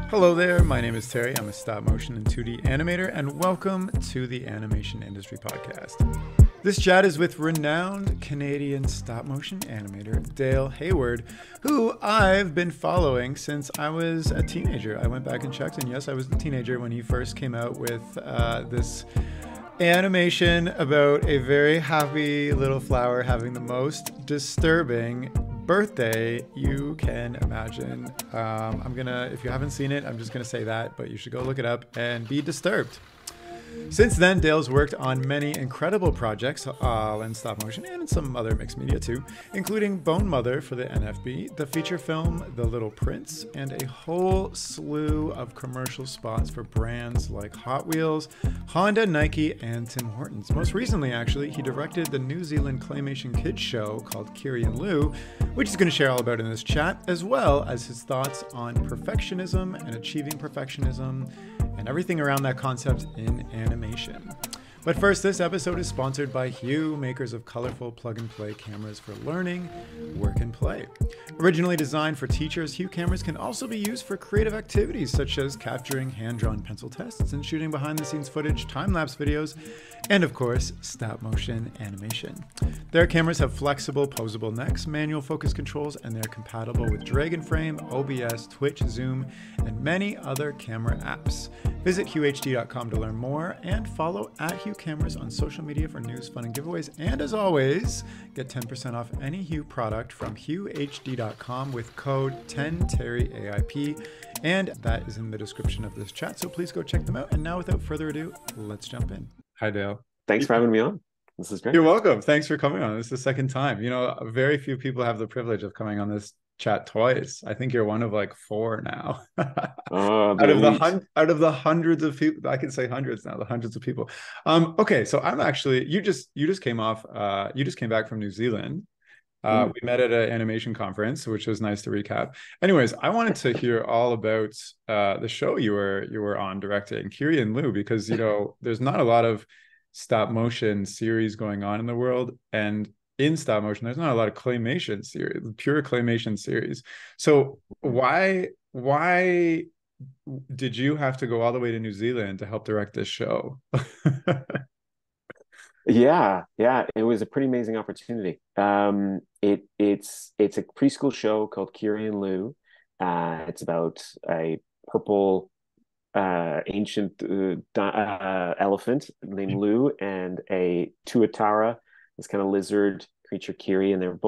Hello there, my name is Terry. I'm a stop motion and 2D animator, and welcome to the Animation Industry Podcast. This chat is with renowned Canadian stop motion animator Dale Hayward, who I've been following since I was a teenager. I went back and checked, and yes, I was a teenager when he first came out with this animation about a very happy little flower having the most disturbing birthday you can imagine. If you haven't seen it, I'm just gonna say that, but you should go look it up and be disturbed. Since then, Dale's worked on many incredible projects, all in stop motion and in some other mixed media too, including Bone Mother for the NFB, the feature film The Little Prince, and a whole slew of commercial spots for brands like Hot Wheels, Honda, Nike, and Tim Hortons. Most recently, actually, he directed the New Zealand claymation kids show called Kiri and Lou, which he's going to share all about in this chat, as well as his thoughts on perfectionism and achieving perfectionism and everything around that concept in animation. But first, this episode is sponsored by Hue, makers of colorful plug-and-play cameras for learning, work, and play. Originally designed for teachers, Hue cameras can also be used for creative activities such as capturing hand-drawn pencil tests and shooting behind-the-scenes footage, time-lapse videos, and of course, stop-motion animation. Their cameras have flexible, posable necks, manual focus controls, and they're compatible with Dragon Frame, OBS, Twitch, Zoom, and many other camera apps. Visit huehd.com to learn more and follow @Hue Cameras on social media for news, fun, and giveaways. And as always, get 10% off any Hue product from huehd.com with code 10TerryAIP, and that is in the description of this chat. So please go check them out. And now, without further ado, let's jump in. Hi, Dale. Thanks for having me on. This is great. You're welcome. Thanks for coming on. This is the second time. You know, very few people have the privilege of coming on this chat twice. I think you're one of like 4 now. Out of the hundreds of people, I can say hundreds now, the hundreds of people. Okay, so I'm actually, you just came back from New Zealand. We met at an animation conference, which was nice to recap. Anyways, I wanted to hear all about the show you were on directing, Kiri and Lou, because there's not a lot of stop motion series going on in the world, and in stop motion there's not a lot of claymation series, pure claymation series. So why did you have to go all the way to New Zealand to help direct this show? Yeah, it was a pretty amazing opportunity. It's a preschool show called Kiri and Lou. It's about a purple ancient elephant named Lou and a tuatara, this kind of lizard creature, Kiri, and they're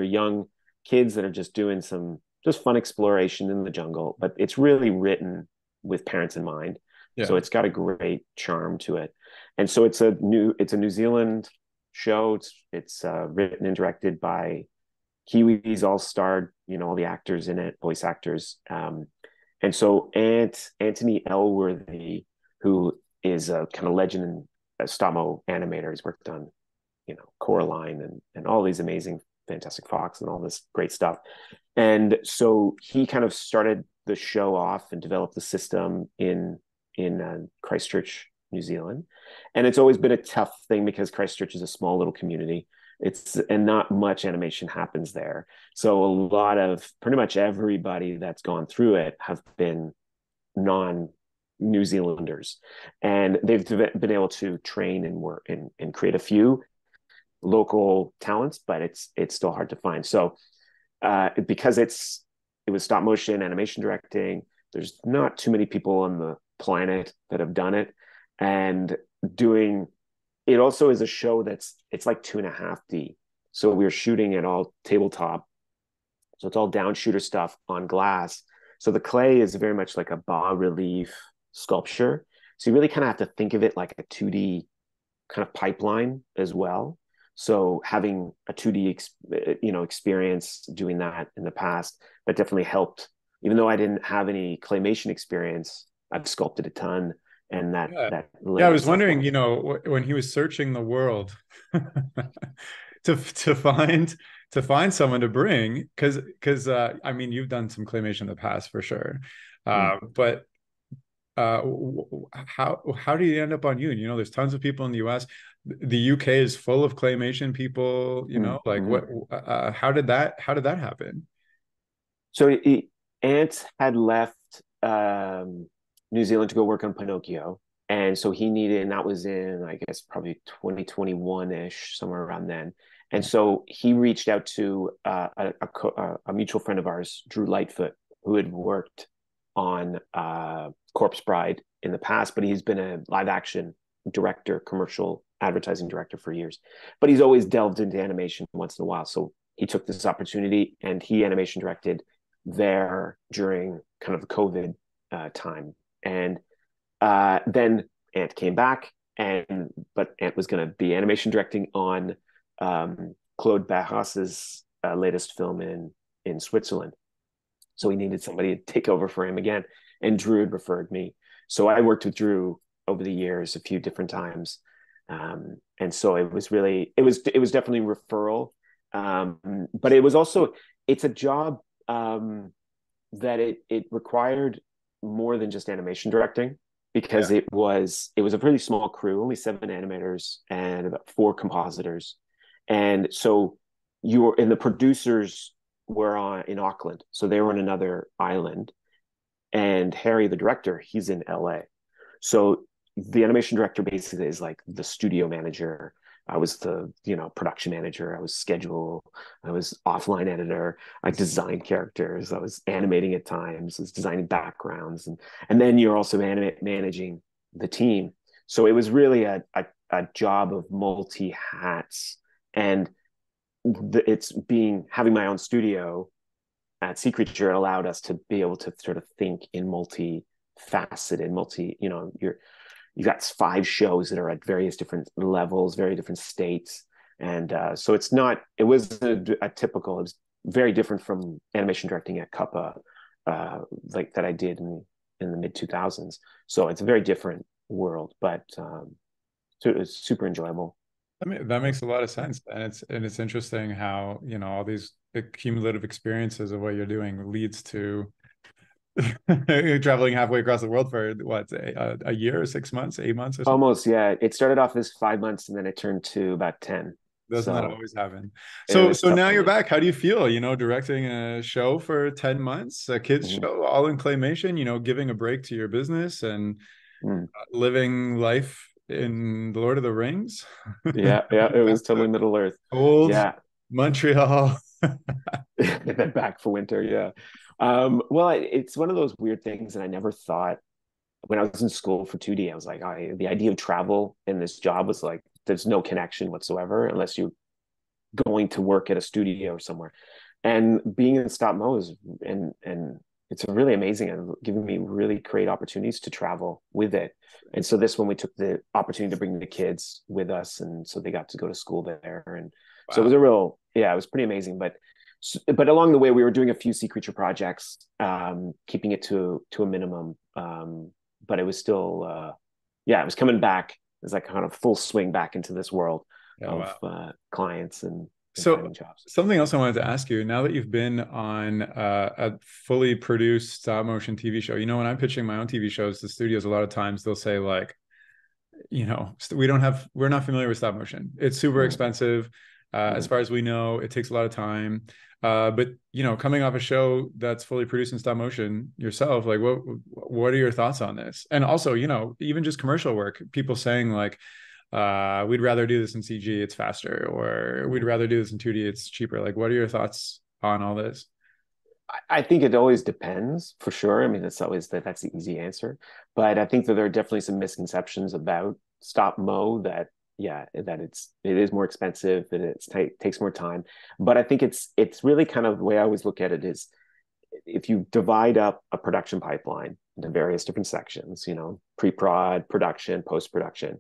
young kids that are just doing some fun exploration in the jungle, but it's really written with parents in mind. Yeah. So it's got a great charm to it. And so it's a New Zealand show. It's written and directed by Kiwis, all starred, all the actors in it, voice actors. And so Anthony Elworthy, who is a kind of legend in stop-mo animator, he's worked on, Coraline and all these amazing Fantastic Fox and all this great stuff. And so he kind of started the show off and developed the system in Christchurch, New Zealand. And it's always been a tough thing because Christchurch is a small little community. And not much animation happens there. So pretty much everybody that's gone through it have been non-New Zealanders. And they've been able to train and work and create a few local talents, but it's still hard to find. So because it was stop motion animation directing, there's not too many people on the planet that have done it. And it also is a show it's like 2.5D. So we're shooting it all tabletop. So it's all down shooter stuff on glass. So the clay is very much like a bas relief sculpture. So you really kind of have to think of it like a 2D kind of pipeline as well. So having a 2D experience doing that in the past, that definitely helped. Even though I didn't have any claymation experience, I've sculpted a ton. And that I was wondering, when he was searching the world to find someone to bring, because I mean, you've done some claymation in the past for sure, but how do you end up on you? There's tons of people in the US. The UK is full of claymation people. Like what? How did that happen? Ant had left New Zealand to go work on Pinocchio. And so he needed, and that was in, I guess, probably 2021-ish, somewhere around then. And so he reached out to a mutual friend of ours, Drew Lightfoot, who had worked on Corpse Bride in the past, but he's been a live action director, commercial advertising director for years. But he's always delved into animation once in a while. So he took this opportunity and he animation directed there during kind of the COVID time. And then Ant came back, but Ant was going to be animation directing on Claude Barras's latest film in Switzerland. So he needed somebody to take over for him again. And Drew had referred me. So I worked with Drew over the years a few different times. And so it was definitely referral. But it was also, it's a job that it required more than just animation directing, because it was a really small crew, only 7 animators and about 4 compositors. And so the producers were in Auckland. So they were in another island. And Harry, the director, he's in LA. So the animation director basically is like the studio manager. I was the, production manager. I was schedule. I was offline editor. I designed characters. I was animating at times. I was designing backgrounds, and then you're also managing the team. So it was really a job of multi hats, and having my own studio at Sea Creature allowed us to be able to sort of think in multi-faceted, you've got 5 shows that are at various different levels, very different states. And so it was it was very different from animation directing at Cuppa, like that I did in the mid 2000s. So it's a very different world, but it's super enjoyable. I mean, that makes a lot of sense. And it's interesting how, all these cumulative experiences of what you're doing leads to traveling halfway across the world for what, a year, 6 months, 8 months or something? Almost, yeah. It started off as 5 months and then it turned to about 10. Doesn't that So always happen? it So was tough now you're going. back. How do you feel, directing a show for 10 months, a kids Mhm. show, all in claymation, giving a break to your business and Mm. living life in the Lord of the Rings? Yeah, yeah. It was totally Middle Earth. Old Yeah. Montreal. And then back for winter. Yeah. Well, it's one of those weird things that I never thought when I was in school for 2D. I was like, the idea of travel in this job was like, there's no connection whatsoever unless you're going to work at a studio or somewhere. And being in stop mo and it's really amazing and giving me really great opportunities to travel with it. And so this one, we took the opportunity to bring the kids with us, and so they got to go to school there. And so it Wow. was it was pretty amazing. But along the way, we were doing a few Sea Creature projects, keeping it to a minimum. But it was still, it was coming back. It was like kind of full swing back into this world Oh, of wow. clients and So finding jobs. something else I wanted to ask you, now that you've been on a fully produced stop motion TV show, when I'm pitching my own TV shows to studios, a lot of times they'll say like, we're not familiar with stop motion. It's super expensive. As far as we know, it takes a lot of time. But coming off a show that's fully produced in stop motion yourself, like what are your thoughts on this? And also, even just commercial work, people saying like, we'd rather do this in CG, it's faster, or we'd rather do this in 2D, it's cheaper. Like, what are your thoughts on all this? I think it always depends for sure. I mean, it's always that's the easy answer, but I think that there are definitely some misconceptions about stop mo that it is more expensive, that it takes more time. But I think it's really kind of the way I always look at it is if you divide up a production pipeline into various different sections, pre-prod, production, post-production.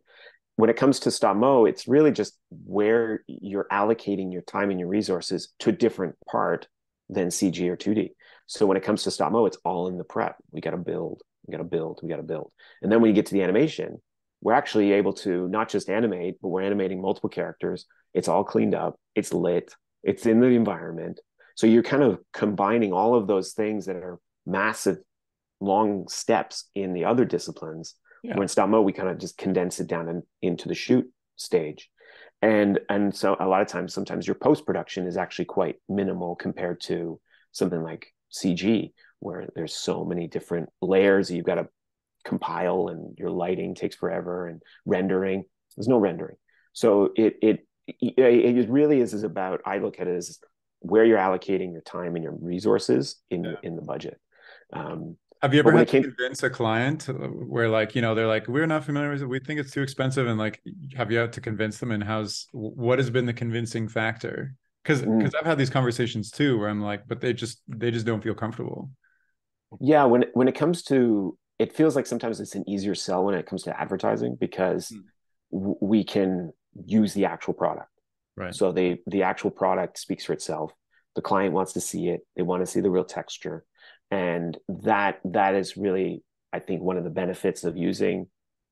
When it comes to stop mo, it's really just where you're allocating your time and your resources to a different part than CG or 2D. So when it comes to stop mo, it's all in the prep. We got to build, we got to build, we got to build. And then when you get to the animation, we're actually able to not just animate, but we're animating multiple characters. It's all cleaned up, it's lit, it's in the environment. So you're kind of combining all of those things that are massive, long steps in the other disciplines. Yeah. Where in stop mo, we kind of just condense it down into the shoot stage. And so a lot of times, sometimes your post production is actually quite minimal compared to something like CG, where there's so many different layers you've got to compile, and your lighting takes forever, and rendering. There's no rendering. So it really is about, I look at it as where you're allocating your time and your resources in the budget. Have you But ever when had it to came, convince a client where like, they're like, we're not familiar with it, we think it's too expensive, and like, have you had to convince them, and what has been the convincing factor? Because I've had these conversations too where I'm like, but they just don't feel comfortable. yeah, when it comes to, it feels like sometimes it's an easier sell when it comes to advertising, because Mm. we can use the actual product. Right. So the actual product speaks for itself. The client wants to see it. They want to see the real texture. And that is really, I think, one of the benefits of using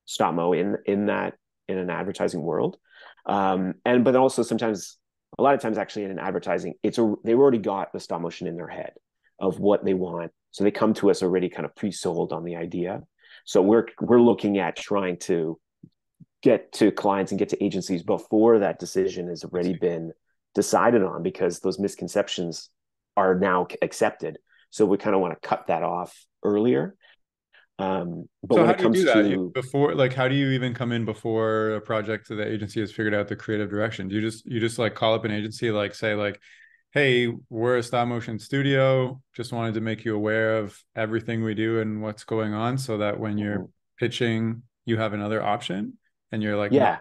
stop mo in an advertising world. And but also sometimes, a lot of times actually in an advertising, they've already got the stop motion in their head of what they want. So they come to us already kind of pre-sold on the idea. So we're looking at trying to get to clients and get to agencies before that decision has already been decided on, because those misconceptions are now accepted. So we kind of want to cut that off earlier. But So when how it do you do comes that? to, Before, like, how do you even come in before a project to the agency has figured out the creative direction? Do you just like call up an agency, like say like, hey, we're a stop motion studio, just wanted to make you aware of everything we do and what's going on, so that when you're pitching, you have another option, and you're like, yeah,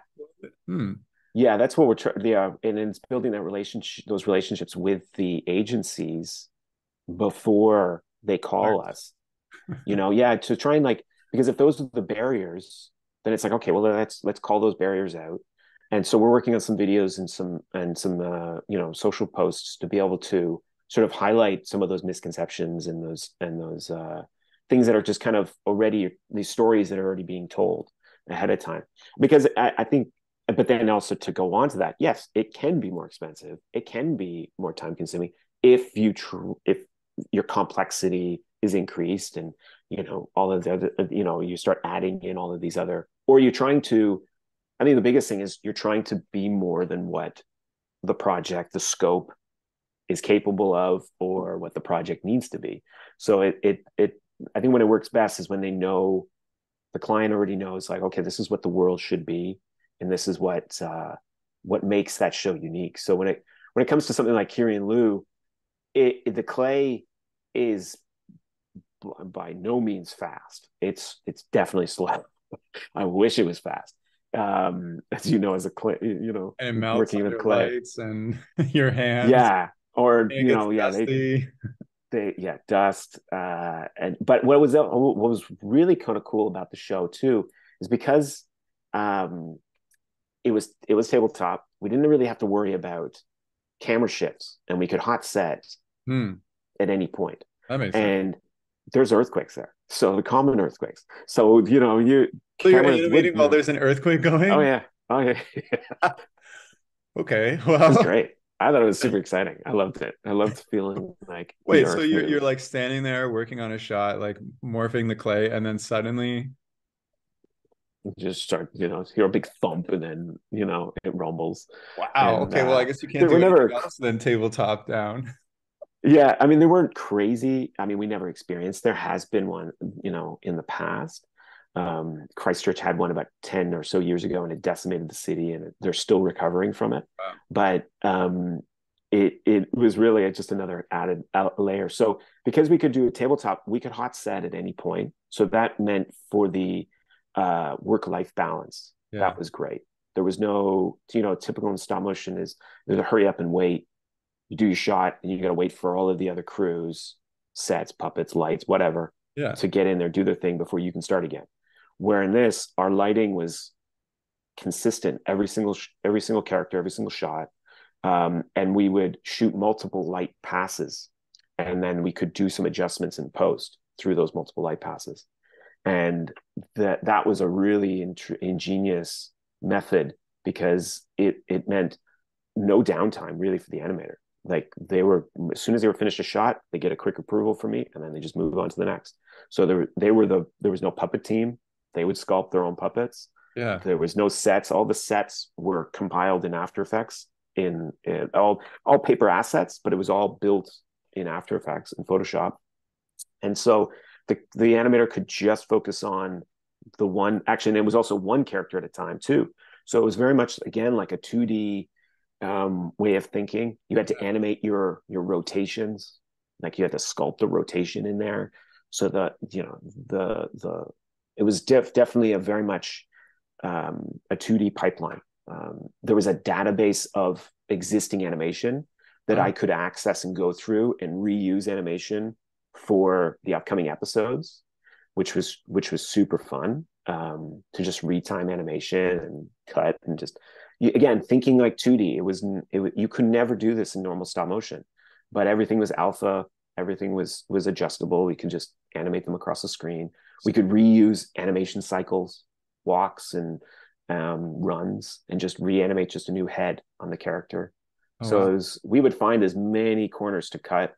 hmm, yeah, that's what we're trying. Yeah, and it's building those relationships with the agencies before they call us. Yeah, to try and like, because if those are the barriers, then it's like, okay, well, let's call those barriers out. And so we're working on some videos and some social posts to be able to sort of highlight some of those misconceptions and those things that are just kind of already, these stories that are already being told ahead of time. Because I think, but then also to go on to that, yes, it can be more expensive. It can be more time consuming if your complexity is increased, and all of the other, you start adding in all of these other, or you're trying to, I think the biggest thing is you're trying to be more than what the scope is capable of, or what the project needs to be. So I think when it works best is when the client already knows, like, okay, this is what the world should be, and this is what makes that show unique. So when it comes to something like Kiri and Lou, the clay is by no means fast. It's definitely slow. I wish it was fast. As you know, as a clay, and it melts working with under clay. lights and your hands, Yeah. Or, and it gets yeah, dusty. dust. But what was really kind of cool about the show too is because um, it was tabletop. We didn't really have to worry about camera shifts, and we could hot set Hmm, at any point. that makes sense. And there's earthquakes there, so the common earthquakes. So you So you're cameras would animating while there's an earthquake Oh going? yeah, oh yeah. Okay, It was well, great. I thought it was super exciting. I loved it. I loved feeling like the wait, so earth you're move. like standing there working on a shot, like morphing the clay, and then suddenly, Just start, hear a big thump, and then it rumbles. wow, And okay, well, I guess you can't there were do anything never, else than tabletop down. yeah. I mean, they weren't crazy. I mean, we never experienced. There has been one, in the past. Christchurch had one about 10 or so years ago, and it decimated the city, and they're still recovering from it. Wow. But it was really just another added layer. So because we could do a tabletop, we could hot set at any point. So that meant for the work-life balance, Yeah, that was great. There was no, typical in stop motion is there's a hurry up and wait. You do your shot, and you got to wait for all of the other crews, sets, puppets, lights, whatever, yeah, to get in there, do their thing before you can start again. Where in this, our lighting was consistent every single character, every single shot, and we would shoot multiple light passes, and then we could do some adjustments in post through those multiple light passes. And that was a really ingenious method, because it meant no downtime really for the animator. Like, as soon as they were finished a shot, they get a quick approval from me, and then they just move on to the next. So there was no puppet team. They would sculpt their own puppets. yeah. There was no sets. All the sets were compiled in After Effects, in all paper assets, but it was all built in After Effects and Photoshop. And so the animator could just focus on the one action. It was also one character at a time too. So it was very much, again, like a 2D way of thinking. You had to animate your rotations, like you had to sculpt the rotation in there. So that, you know, the it was definitely a very much a 2D pipeline. There was a database of existing animation that I could access and go through and reuse animation for the upcoming episodes, which was super fun, to just retime animation and cut and just, again, thinking like 2D. You could never do this in normal stop motion, but everything was alpha, everything was adjustable. We could just animate them across the screen. We could reuse animation cycles, walks and runs, and just reanimate just a new head on the character. So we would find as many corners to cut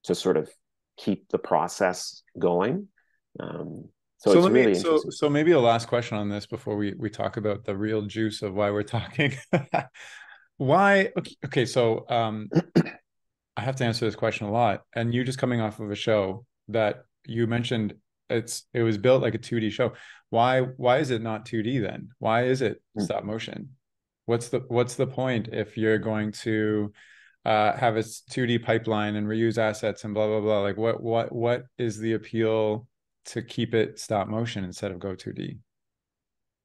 to sort of keep the process going. So it's really interesting. So maybe a last question on this before we talk about the real juice of why we're talking. Why? Okay. So I have to answer this question a lot. And you just coming off of a show that you mentioned, it was built like a 2D show. Why is it not 2D then? Why is it stop motion? What's the point if you're going to have a 2D pipeline and reuse assets and blah blah blah? Like what is the appeal to keep it stop motion instead of go 2D?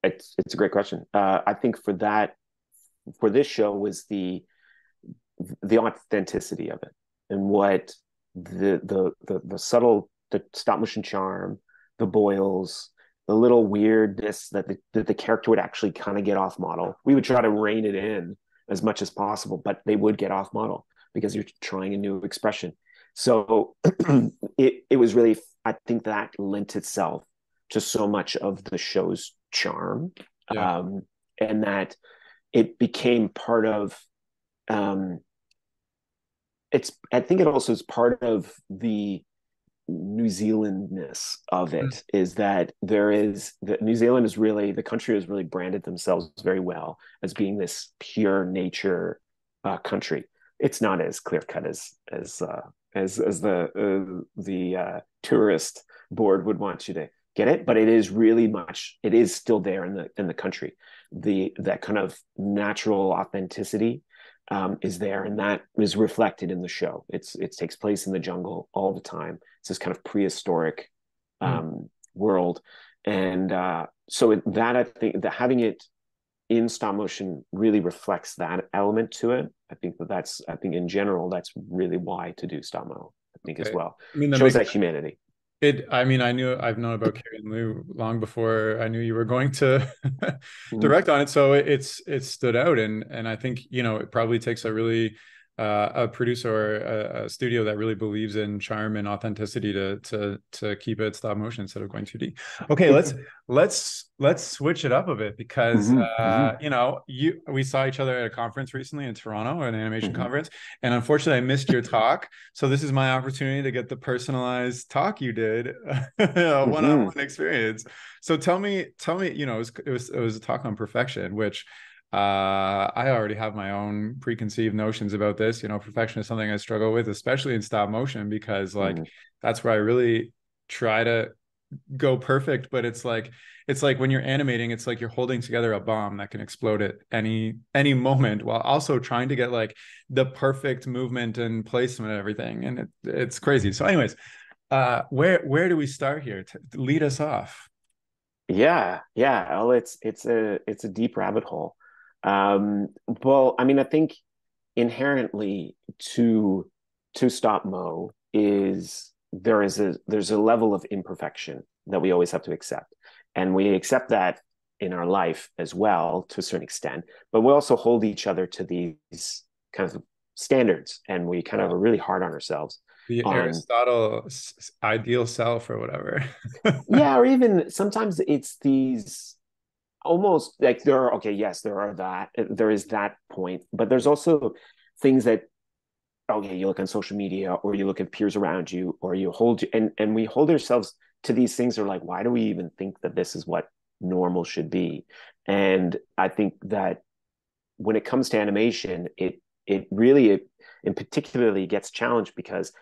It's a great question. I think for this show was the authenticity of it, and what the subtle, the stop motion charm, the boils, the little weirdness that the character would actually kind of get off model. We would try to rein it in as much as possible, but they would get off model because you're trying a new expression. So it was really, I think that lent itself to so much of the show's charm, and that it became part of, I think it also is part of the New Zealandness of it, is that New Zealand is really, the country has really branded themselves very well as being this pure nature country. It's not as clear cut as the tourist board would want you to get it, but it is really much. It is still there in the country. That kind of natural authenticity is there, and that is reflected in the show. It takes place in the jungle all the time. It's this kind of prehistoric world, and so that, I think that having it in stop motion really reflects that element to it. I think in general that's really why to do stop mo. I think as well. I mean, shows that humanity. I've known about Kiri and Lou long before I knew you were going to direct on it. So it stood out. And I think, it probably takes a producer or a studio that really believes in charm and authenticity to keep it stop motion instead of going 2D. Okay, let's switch it up a bit, because we saw each other at a conference recently in Toronto, an animation conference, and unfortunately I missed your talk. So this is my opportunity to get the personalized talk you did, a one-on-one experience. So tell me, it was a talk on perfection, which I already have my own preconceived notions about this. Perfection is something I struggle with, especially in stop motion, because that's where I really try to go perfect. But it's like when you're animating, it's like you're holding together a bomb that can explode at any moment, while also trying to get like the perfect movement and placement and everything. And it's crazy. So anyways, where do we start here to lead us off? Yeah. Well, it's a deep rabbit hole. Well, I mean, I think inherently to stop mo there's a level of imperfection that we always have to accept, and we accept that in our life as well to a certain extent, but we also hold each other to these kinds of standards, and we kind of are really hard on ourselves. The Aristotle ideal self or whatever. Yeah, or even sometimes it's these almost like there is that point, but there's also things that, you look on social media, or you look at peers around you, or you and we hold ourselves to these things. Are like, why do we even think that this is what normal should be? And I think that when it comes to animation, it really in particularly gets challenged, because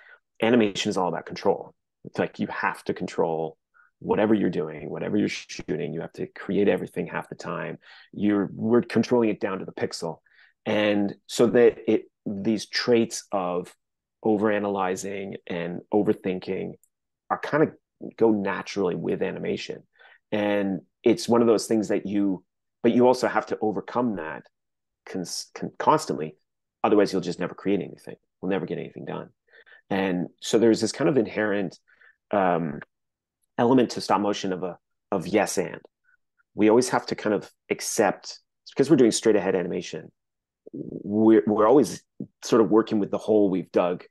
animation is all about control. It's like you have to control whatever you're doing, whatever you're shooting. You have to create everything half the time. We're controlling it down to the pixel. And so that these traits of overanalyzing and overthinking are kind of go naturally with animation. And it's one of those things that but you also have to overcome that constantly. Otherwise, you'll just never create anything. We'll never get anything done. And so there's this kind of inherent element to stop motion of yes and. We always have to kind of accept, because we're doing straight ahead animation. We're always sort of working with the hole we've dug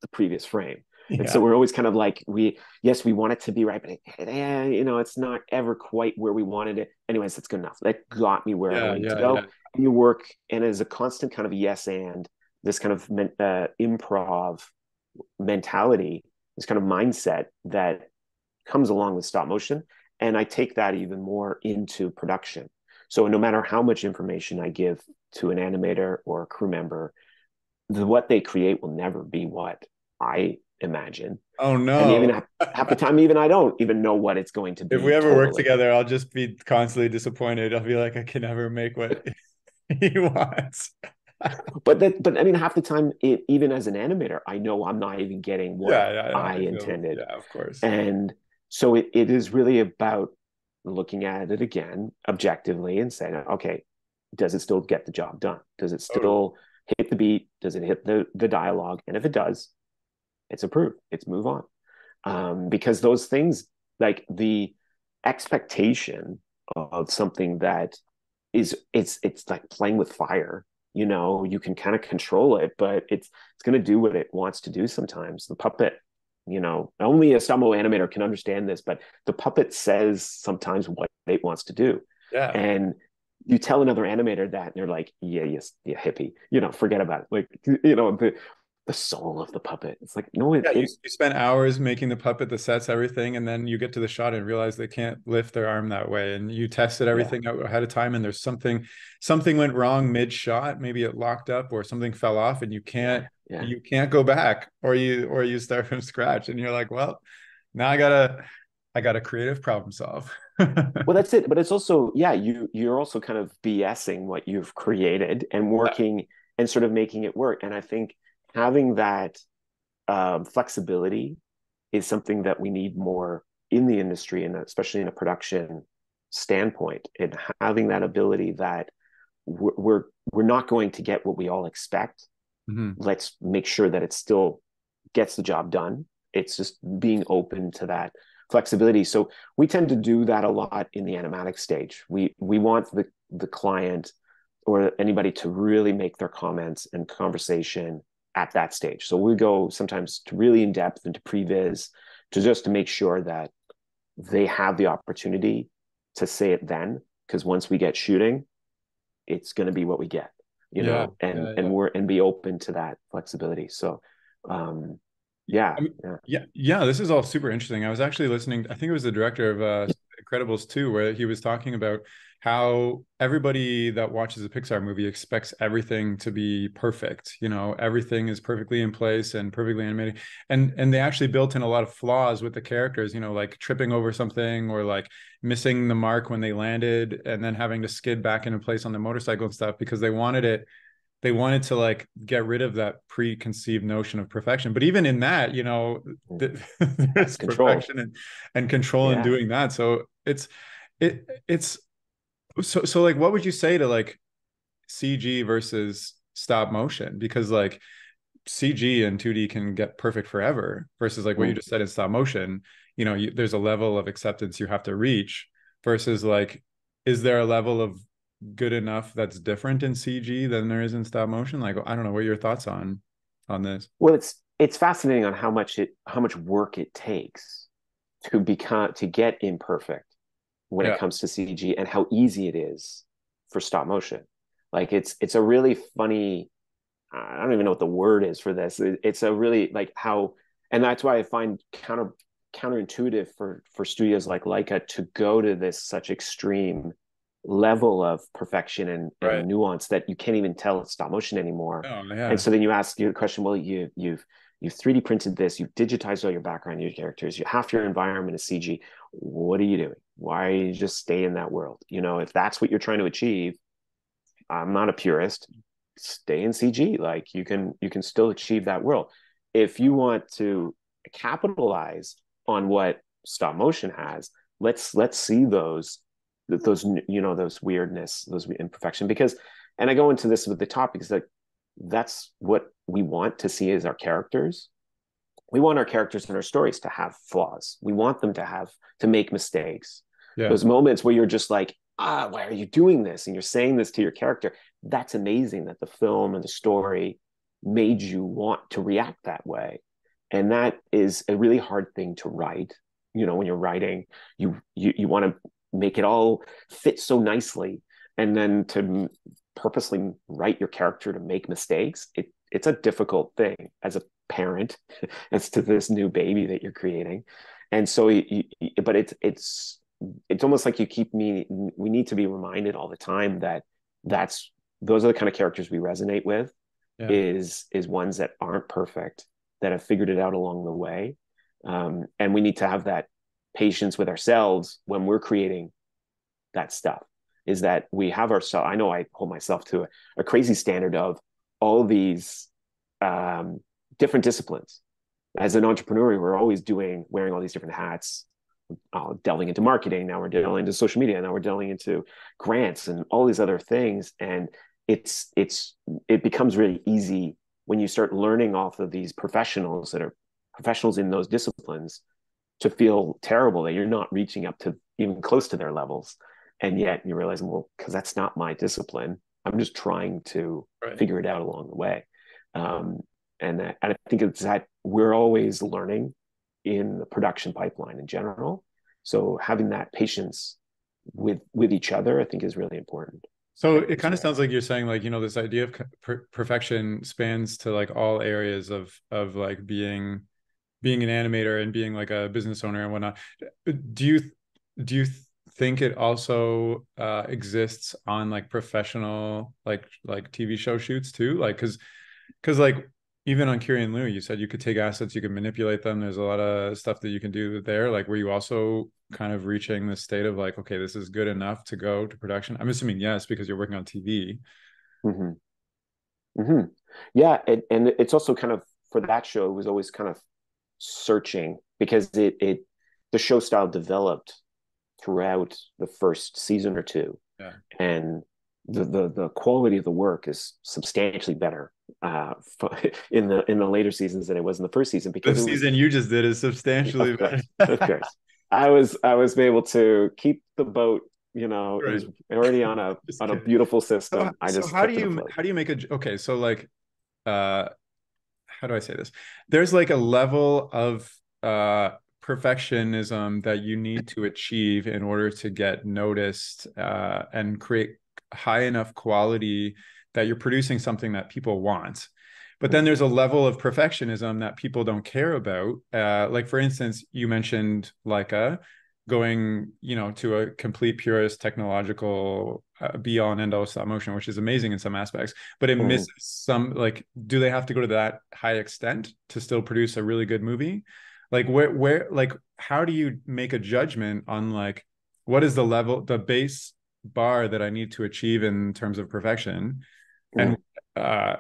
the previous frame. Yeah. And so we're always kind of like, we want it to be right, but it's not ever quite where we wanted it. Anyways, that's good enough. That got me where I wanted to go. Yeah. And you work, and as a constant kind of yes and, this kind of improv mentality, this kind of mindset that comes along with stop motion. And I take that even more into production. So no matter how much information I give to an animator or a crew member, what they create will never be what I imagine. Oh no. And even half the time, even I don't even know what it's going to be. If we ever work together, I'll just be constantly disappointed. I'll be like, I can never make what he wants. But I mean, half the time, even as an animator, I know I'm not even getting what I intended. Yeah, of course. And so it is really about looking at it again objectively and saying, okay, does it still get the job done? Does it still hit the beat? Does it hit the dialogue? And if it does, it's approved. It's move on. Because those things, like the expectation of something that it's like playing with fire. You can kind of control it, but it's going to do what it wants to do sometimes. The puppet, only a stop motion animator can understand this, but the puppet says sometimes what it wants to do. Yeah. And you tell another animator that, and they're like, yeah, hippie, forget about it. Like, the soul of the puppet. It's like, no, you spend hours making the puppet, the sets, everything, and then you get to the shot and realize they can't lift their arm that way. And you tested everything out ahead of time, and there's something went wrong mid-shot. Maybe it locked up or something fell off, and you can't go back, or you start from scratch, and you're like, well, now I gotta creative problem solve. Well, that's it. But it's also, you're also kind of BSing what you've created and working and sort of making it work. And I think having that flexibility is something that we need more in the industry, and especially in a production standpoint, and having that ability that we're not going to get what we all expect. Mm-hmm. Let's make sure that it still gets the job done. It's just being open to that flexibility. So we tend to do that a lot in the animatic stage. We want the client or anybody to really make their comments and conversation at that stage. So we go sometimes to really in depth into previs to make sure that they have the opportunity to say it then, because once we get shooting, it's going to be what we get, and be open to that flexibility. So this is all super interesting. I was actually listening, I think it was the director of Incredibles 2, where he was talking about how everybody that watches a Pixar movie expects everything to be perfect. Everything is perfectly in place and perfectly animated. And they actually built in a lot of flaws with the characters, like tripping over something or like missing the mark when they landed and then having to skid back into place on the motorcycle and stuff, because they wanted to like get rid of that preconceived notion of perfection. But even in that, there's perfection and control in doing that. So it's so like, what would you say to like CG versus stop motion? Because like CG and 2D can get perfect forever versus like what you just said in stop motion, there's a level of acceptance you have to reach versus like, is there a level of good enough that's different in CG than there is in stop motion? Like, I don't know, what are your thoughts on this? Well, it's fascinating on how much work it takes to get imperfect when it comes to CG, and how easy it is for stop motion. Like it's a really funny, I don't even know what the word is for this. It's a really like how, and that's why I find counterintuitive for studios like Leica to go to this such extreme level of perfection and nuance that you can't even tell it's stop motion anymore. Oh, yeah. And so then you ask your question, well, you've you've 3D printed this, you've digitized all your background, your characters, half your environment is CG. What are you doing? Why are you just stay in that world? If that's what you're trying to achieve, I'm not a purist. Stay in CG. Like you can still achieve that world. If you want to capitalize on what stop motion has, let's see those those weirdness, those imperfection. Because, and I go into this with the topics, that that's what we want to see as our characters. We want our characters and our stories to have flaws. We want them to make mistakes. Yeah. Those moments where you're just like, why are you doing this? And you're saying this to your character. That's amazing that the film and the story made you want to react that way. And that is a really hard thing to write. When you're writing, you want to make it all fit so nicely. And then to purposely write your character to make mistakes, it's a difficult thing as a parent as to this new baby that you're creating. And so, but it's almost like we need to be reminded all the time that those are the kind of characters we resonate with. Yeah. is ones that aren't perfect, that have figured it out along the way. And we need to have that patience with ourselves when we're creating that stuff, is that we have ourselves. I know I hold myself to a crazy standard of all these different disciplines. As an entrepreneur, we're always wearing all these different hats, delving into marketing. Now we're delving into social media. Now we're delving into grants and all these other things. And it becomes really easy when you start learning off of these professionals that are professionals in those disciplines to feel terrible that you're not reaching up to even close to their levels. And yet you realize, well, because that's not my discipline. I'm just trying to figure it out along the way. And I think it's that we're always learning in the production pipeline in general. So having that patience with each other, I think, is really important. So it kind of sounds like you're saying, like, this idea of perfection spans to like all areas of like being an animator and being like a business owner and whatnot. Do you think it also exists on like professional like TV show shoots too? Like, because like even on Kiri and Lou, you said you could take assets, you could manipulate them. There's a lot of stuff that you can do there. Like, were you also kind of reaching the state of like, okay, this is good enough to go to production? I'm assuming yes, because you're working on TV. Mm-hmm. Mm-hmm. Yeah, and it's also kind of, for that show, it was always kind of searching, because the show style developed throughout the first season or two. Yeah. And the quality of the work is substantially better in the later seasons than it was in the first season, because the season you just did is substantially better. Of course. I was able to keep the boat, it was already on a beautiful system. So how do you make okay, so like how do I say this? There's like a level of perfectionism that you need to achieve in order to get noticed and create high enough quality that you're producing something that people want. But then there's a level of perfectionism that people don't care about. Like, for instance, you mentioned Leica going, to a complete purist technological be all and end all stop motion, which is amazing in some aspects, but it misses some. Like, do they have to go to that high extent to still produce a really good movie? Like, where, like, how do you make a judgment on like, what is the base bar that I need to achieve in terms of perfection, and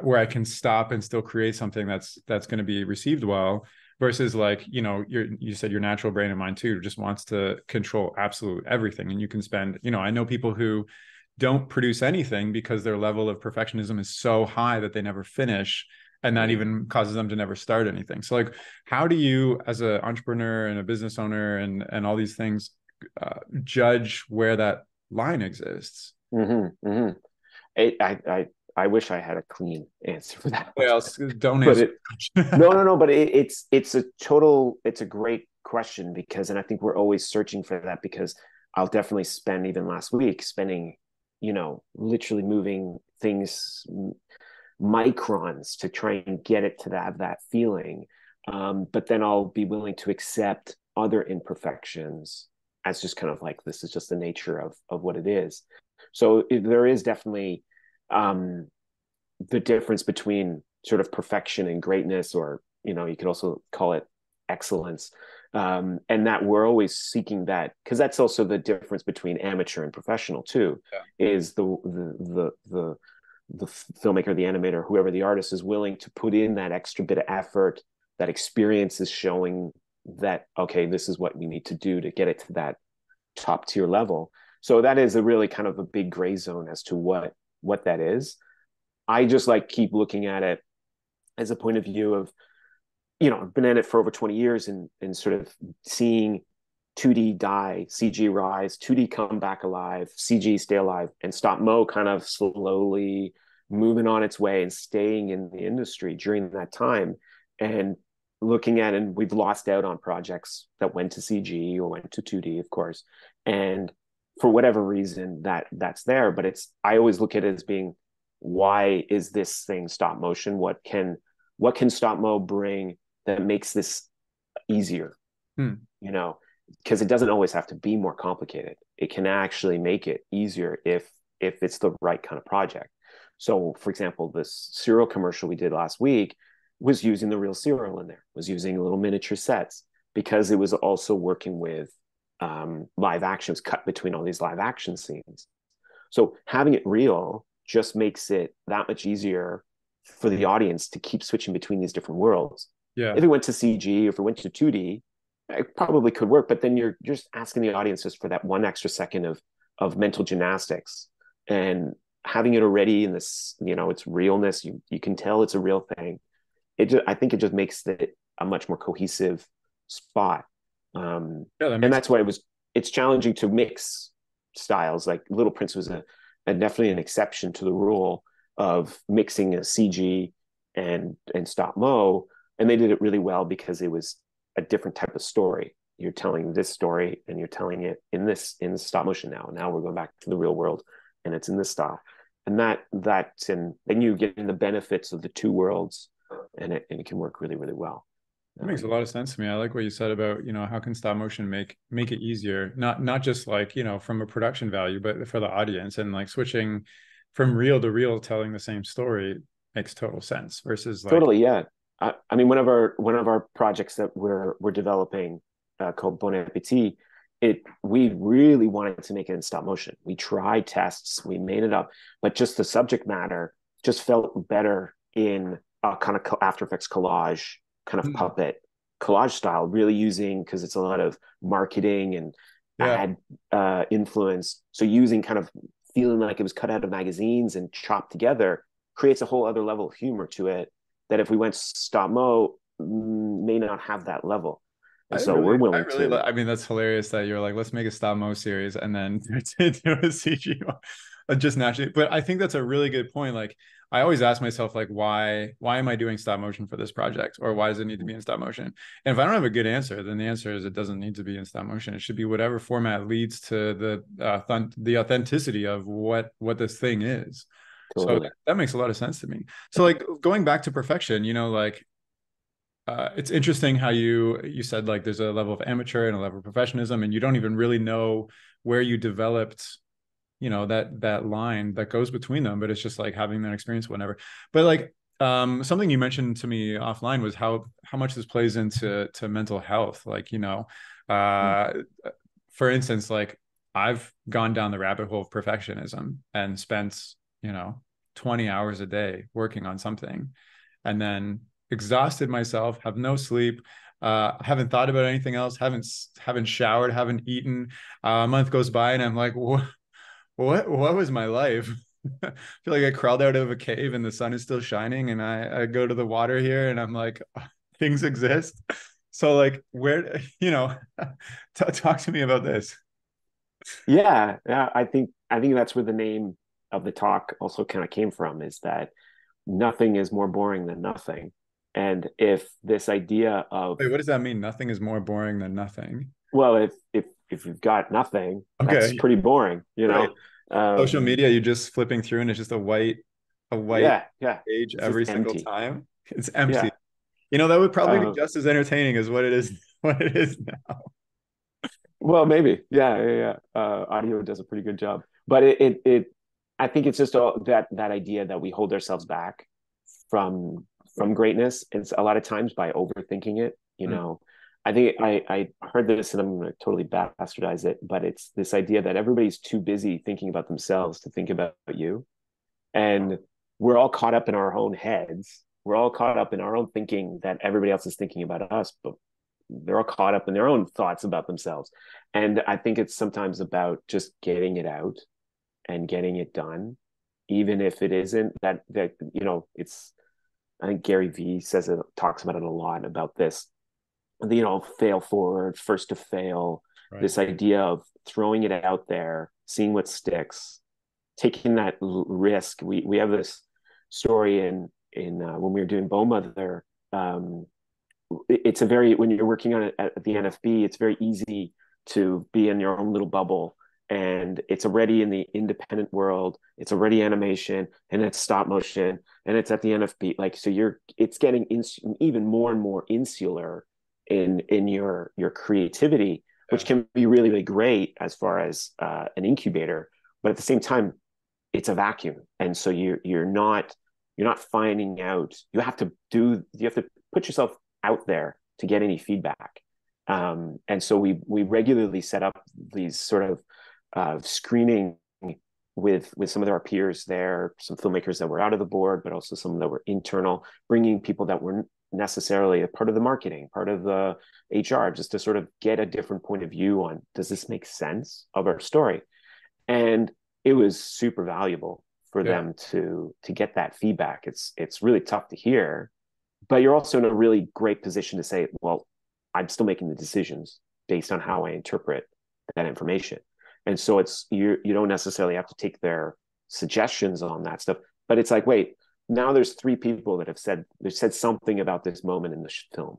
where I can stop and still create something that's going to be received well, versus like, you said your natural brain and mind too just wants to control absolute everything. And you can spend, I know people who don't produce anything because their level of perfectionism is so high that they never finish, and that even causes them to never start anything. So like, how do you, as an entrepreneur and a business owner and all these things, judge where that line exists? I wish I had a clean answer for that. Well, don't answer. No. But it's a great question, because, and I think we're always searching for that, because I'll definitely spend, even last week, spending, literally moving things microns to try and get it to have that feeling. But then I'll be willing to accept other imperfections as just kind of like, this is just the nature of what it is. So there is definitely the difference between sort of perfection and greatness, or you could also call it excellence. And that we're always seeking that, because that's also the difference between amateur and professional too, Yeah. is the filmmaker, the animator, whoever the artist is willing to put in that extra bit of effort. That experience is showing that, okay, this is what we need to do to get it to that top tier level. So that is a really kind of a big gray zone as to what that is. I just like keep looking at it as a point of view of, I've been in it for over 20 years, and sort of seeing 2D die, CG rise, 2D come back alive, CG stay alive, and stop mo kind of slowly moving on its way and staying in the industry during that time. And looking at, and we've lost out on projects that went to CG or went to 2D, of course. And for whatever reason that's there, but I always look at it as being, why is this thing stop motion? What can stop mo bring that makes this easier? Because it doesn't always have to be more complicated. It can actually make it easier if it's the right kind of project. So, for example, this cereal commercial we did last week was using the real cereal in there, was using little miniature sets, because it was also working with live actions cut between all these live action scenes. So having it real just makes it that much easier for the audience to keep switching between these different worlds. Yeah. If it went to CG, if it went to 2D, it probably could work, but then you're just asking the audience just for that one extra second of mental gymnastics, and having it already in this, it's realness. You can tell it's a real thing. I think it just makes it a much more cohesive spot. And that's why it's challenging to mix styles. Like Little Prince was a definitely an exception to the rule of mixing a CG and stop mo, and they did it really well because it was a different type of story. You're telling this story and you're telling it in stop motion now. Now we're going back to the real world and it's in this style. And and then you get the benefits of the two worlds, and it can work really, really well. That makes a lot of sense to me. I like what you said about, how can stop motion make it easier, not just like, from a production value, but for the audience, and like switching from reel to reel, telling the same story makes total sense versus like. Totally. Yeah. I mean, one of our projects that we're developing called Bon Appetit, we really wanted to make it in stop motion. We tried tests, we made it up, but just the subject matter just felt better in a kind of After Effects collage, kind of puppet collage style, really using, because it's a lot of marketing and ad influence. So using kind of feeling like it was cut out of magazines and chopped together creates a whole other level of humor to it that if we went stop mo may not have that level. And so we're willing to. I mean, that's hilarious that you're like, let's make a stop mo series and then do a CG just naturally. But I think that's a really good point. Like, I always ask myself, like, why am I doing stop motion for this project, or why does it need to be in stop motion? And if I don't have a good answer, then the answer is it doesn't need to be in stop motion. It should be whatever format leads to the authenticity of what this thing is. Totally. So that makes a lot of sense to me. So like going back to perfection, it's interesting how you said like there's a level of amateur and a level of professionalism, and you don't even really know where you developed, that line that goes between them, but it's just like having that experience, whatever. But like something you mentioned to me offline was how much this plays into mental health. Like, for instance, like I've gone down the rabbit hole of perfectionism and spent 20 hours a day working on something, and then exhausted myself, have no sleep, haven't thought about anything else, haven't showered, haven't eaten. A month goes by and I'm like, what was my life? I feel like I crawled out of a cave and the sun is still shining, and I go to the water here and I'm like, things exist. So like, where, talk to me about this. Yeah. I think that's where the name of the talk also kind of came from, is that nothing is more boring than nothing. And if this idea of, wait, what does that mean? Nothing is more boring than nothing. Well, if you've got nothing, okay, that's pretty boring, right. Social media, you're just flipping through and it's just a white yeah page it's every single empty. time. It's empty. Yeah. That would probably be just as entertaining as what it is now. Well, maybe. Yeah. Audio does a pretty good job, but it I think it's just all that idea that we hold ourselves back from from greatness. It's a lot of times by overthinking it. I think I heard this, and I'm going to totally bastardize it, but it's this idea that everybody's too busy thinking about themselves to think about you. And we're all caught up in our own heads. We're all caught up in our own thinking that everybody else is thinking about us, but they're all caught up in their own thoughts about themselves. And I think it's sometimes about just getting it out and getting it done, even if it isn't that it's, I think Gary Vee talks about it a lot, about this, fail forward, first to fail, Right. this idea of throwing it out there, seeing what sticks, taking that risk. We have this story in when we were doing Bowmother. It's when you're working on it at the NFB, it's very easy to be in your own little bubble, and it's already in the independent world. It's already animation, and it's stop motion, and it's at the NFB. It's getting even more and more insular in your creativity, which can be really, really great as far as an incubator, but at the same time, it's a vacuum, and so you're not finding out. You have to put yourself out there to get any feedback. And so we regularly set up these sort of screening with some of our peers there, some filmmakers that were out of the board, but also some that were internal, bringing people that weren't necessarily a part of the marketing, part of the HR, just to sort of get a different point of view on, does this make sense of our story? And it was super valuable for them to get that feedback. It's really tough to hear, but you're also in a really great position to say, well, I'm still making the decisions based on how I interpret that information. And so you don't necessarily have to take their suggestions on that stuff, but it's like, wait, now there's 3 people that have said something about this moment in the film.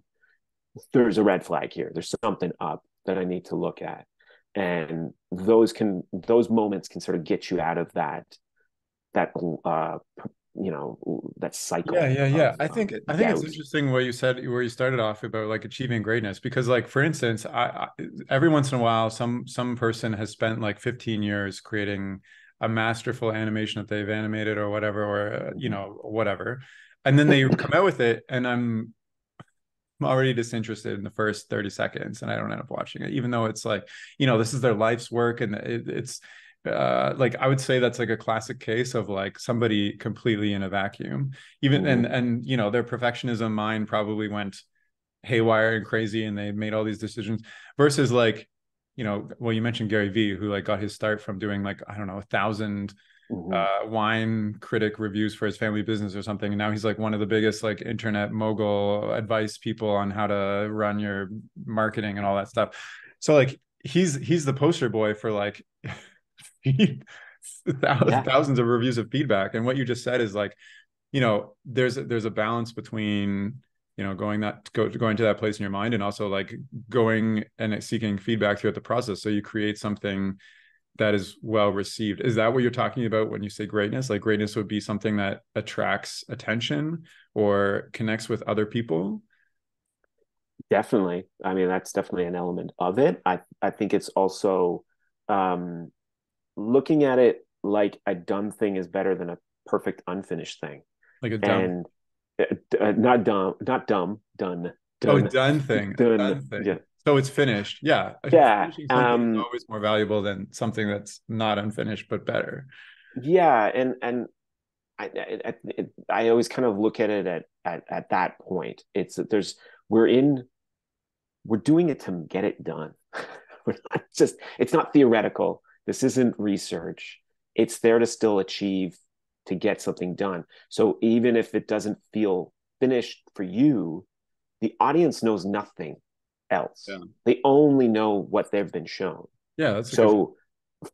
There's a red flag here. There's something up that I need to look at. And those moments can sort of get you out of that cycle. Yeah. I think it's interesting what you said, where you started off about like achieving greatness, because like, for instance, I every once in a while, some person has spent like 15 years creating a masterful animation that they've animated or whatever, or whatever, and then they come out with it, and I'm already disinterested in the first 30 seconds, and I don't end up watching it, even though it's like, this is their life's work, and it's like, I would say that's like a classic case of like somebody completely in a vacuum, even and their perfectionism mind probably went haywire and crazy, and they made all these decisions, versus like, well, you mentioned Gary Vee, who like got his start from doing like, I don't know, 1,000 wine critic reviews for his family business or something, and now he's like one of the biggest like internet mogul advice people on how to run your marketing and all that stuff. So like, he's the poster boy for like thousands of reviews of feedback. And what you just said is like, there's a balance between going to that place in your mind, and also like going and seeking feedback throughout the process, so you create something that is well received. Is that what you're talking about when you say greatness? Like, greatness would be something that attracts attention or connects with other people? Definitely. I mean, that's definitely an element of it. I think it's also looking at it like a done thing is better than a perfect unfinished thing. Like a dumb, not dumb, done. Oh, done thing. Done. Yeah. So it's finished. Yeah. Yeah. Finishing something is always more valuable than something that's not unfinished, but better. Yeah. And I always kind of look at it at that point. We're doing it to get it done. It's not theoretical. This isn't research. It's there to still achieve, to get something done. So even if it doesn't feel finished for you, the audience knows nothing else. Yeah. They only know what they've been shown. Yeah, that's so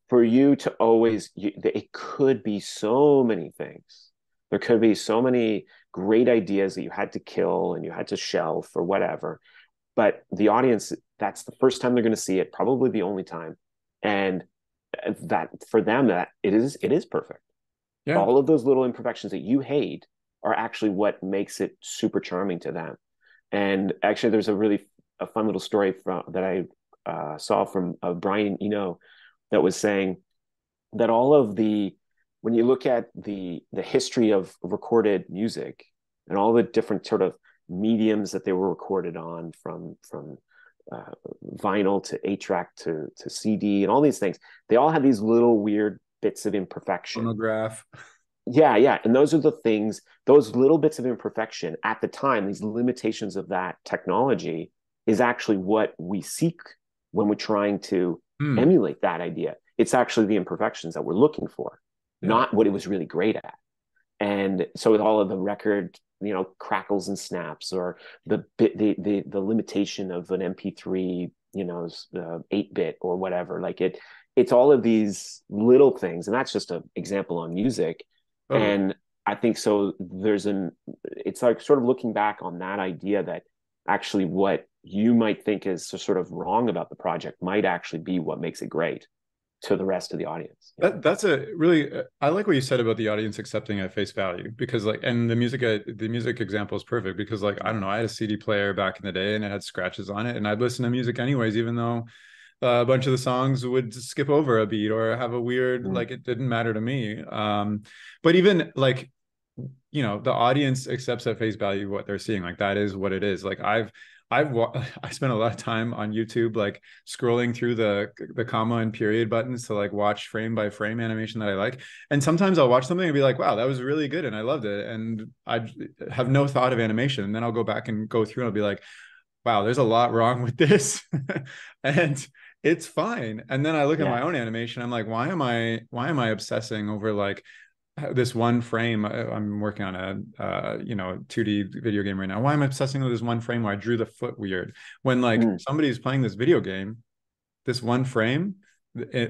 for you to always, it could be so many things. There could be so many great ideas that you had to kill and you had to shelve or whatever. But the audience, that's the first time they're going to see it, probably the only time. And that for them, that it is perfect. Yeah. All of those little imperfections that you hate are actually what makes it super charming to them. And actually, there's a fun little story that I saw from Brian Eno, that was saying that when you look at the history of recorded music, and all the different sort of mediums that they were recorded on, from uh, vinyl to 8-track to CD and all these things. They all had these little weird bits of imperfection. Phonograph. Yeah, yeah. And those are the things, those little bits of imperfection at the time, these limitations of that technology is actually what we seek when we're trying to Hmm. emulate that idea. It's actually the imperfections that we're looking for, Yeah. not what it was really great at. And so with all of the record, crackles and snaps, or the limitation of an MP3, 8-bit or whatever, like it's all of these little things. And that's just an example on music. Totally. And I think so it's like sort of looking back on that idea that actually what you might think is sort of wrong about the project might actually be what makes it great to the rest of the audience. That's a really I like what you said about the audience accepting at face value, because like, and the music example is perfect, because like, I don't know, I had a CD player back in the day and it had scratches on it, and I'd listen to music anyways, even though a bunch of the songs would skip over a beat or have a weird, Mm. like, it didn't matter to me. But even like, the audience accepts at face value what they're seeing. Like, that is what it is. Like, I spent a lot of time on YouTube, like scrolling through the comma and period buttons to like watch frame by frame animation that I like. And sometimes I'll watch something and be like, wow, that was really good and I loved it. And I have no thought of animation. And then I'll go back and go through and I'll be like, wow, there's a lot wrong with this. And it's fine. And then I look at Yeah. my own animation. I'm like, why am I obsessing over like this one frame? I'm working on a 2D video game right now. Why am I obsessing with this one frame where I drew the foot weird, when like Mm. somebody's playing this video game, this one frame